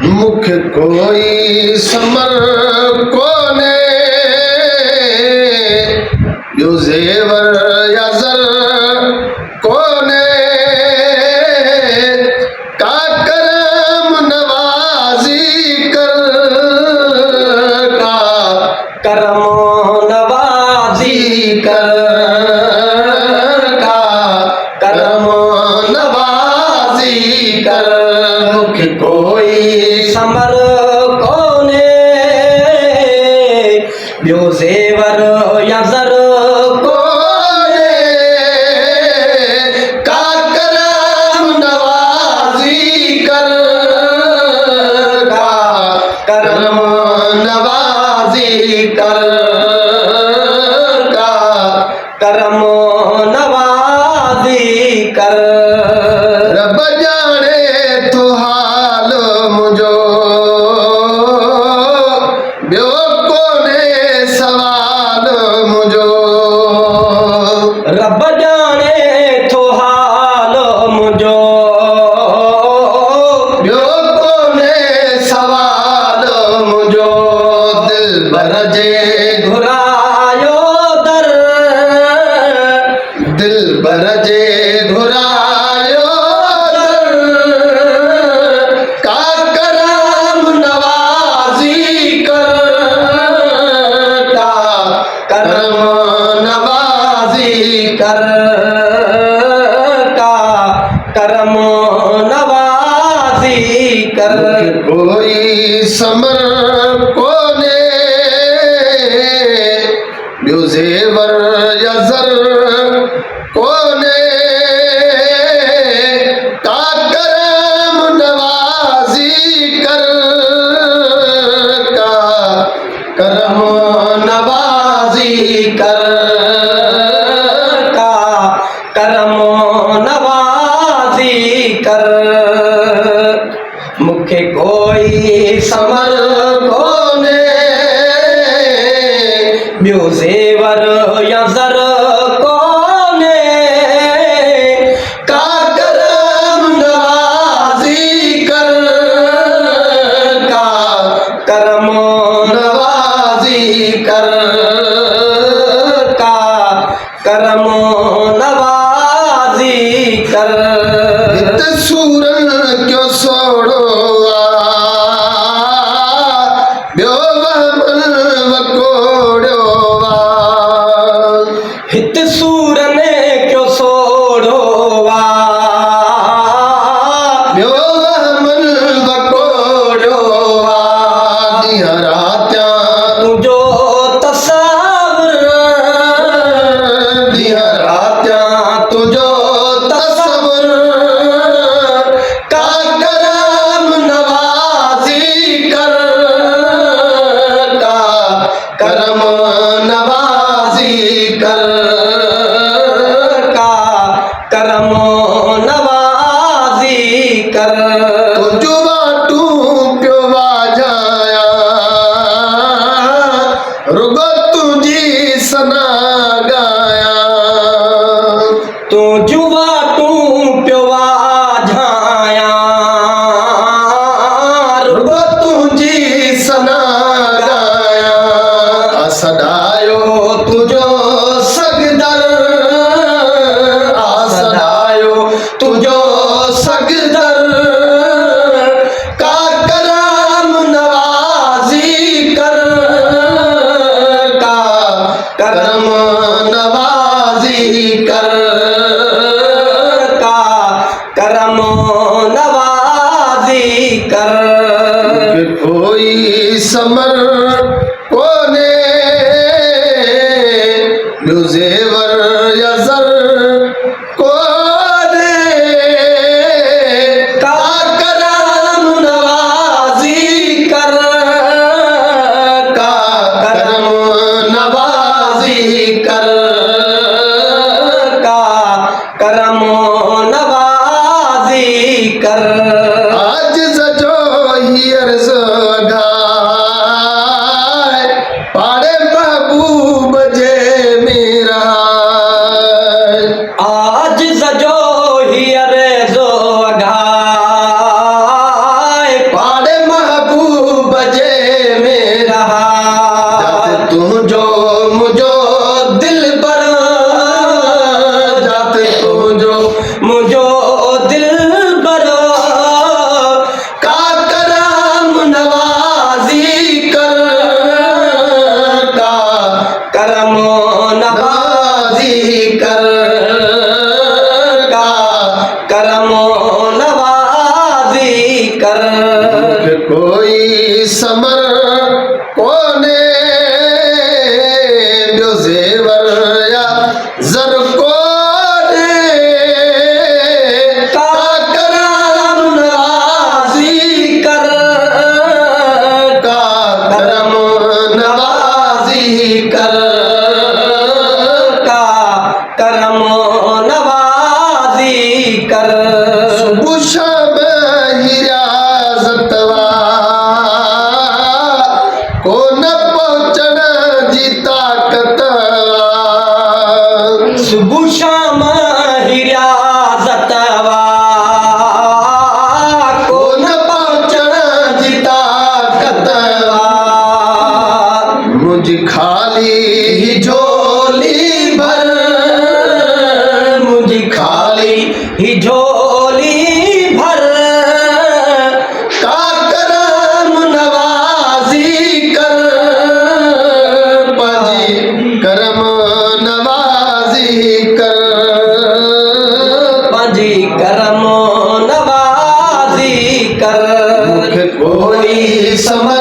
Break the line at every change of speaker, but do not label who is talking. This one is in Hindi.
मुख कोई समर कोने यो जेवर या जर कोने का करम नवाजी कर का
करम नवाजी कर का करम नवाजी कर
मुख कोई
समर कोने यो जेवर या जर
कोने का करम नवाजी कर का करम नवाजी कर का
करम नवाजी कर
रब जाने तो हाल मुझो ब्यो कोने सवाल मुझो
रब जाने तो हाल मुझो
ब्यो कोने सवाल मुझो दिल बरजे
घुरायो दर
दिल बरजे घुरायो दर का करम नवाजी कर का करम नवाजी
कर का करम नवाजी कर
कोई समर कोने यो जेवर या जर कोने का करम नवाजी कर का करम नवाजी कर
का करम नवाजी कर मुखे कोई समर कोने ब्यो जेवर या जर कोने
का करम नवाजी कर का
करम
नवाजी कर
का करम नवाजी कर
इत सूरन क्यों सोड़ो ब्यो वहमन वकोड़ो
हित सूर ने क्यों सोड़ोवा
ब्यो वहमन वकोड़ो दिहरात्या
तुझो तस्वर
दिहरात्या तुझो तस्वर का करम नवाजी कर का करम नवाजी कर
का करम नवाजी कर
तुझो बाटू प्यो बाजाया रुगो तुझी सना गाया
तू जुवा तू प्योवा झाया
रुगो तुझी सना गाया असदायो तुझो सगदर असदायो तुझो सगदर का करम नवाजी कर का करम नवाजी कर
का करम नवाजी कर
कोई समर कोने यो जेवर या जर कोने का करम नवाजी कर का करम नवाजी कर
का करम नवाजी कर
आज सजो ही अर्ज गाय पाड़े महबूब जे मेरा
आज सजो ही अरे जो घाय
पाड़े कोई समर कोने ॿियो ज़ेवर या ज़र कोने
का करम नवाज़ी कर
का करम नवाज़ी कर
का करम नवाज़ी कर
शाम हिराज़तवा को न पहुंचण जी ताक़त
सुबह शाम हिराज़तवा
को न पहुंचण जी ताक़त मुझ खाली ही झोली भर
मुझ खाली ही झोली भर
का करम नवाज़ी कर पंहिंजी करम नवाज़ी कर
पंहिंजी करम नवाज़ी कर
मूंखे कोई समझ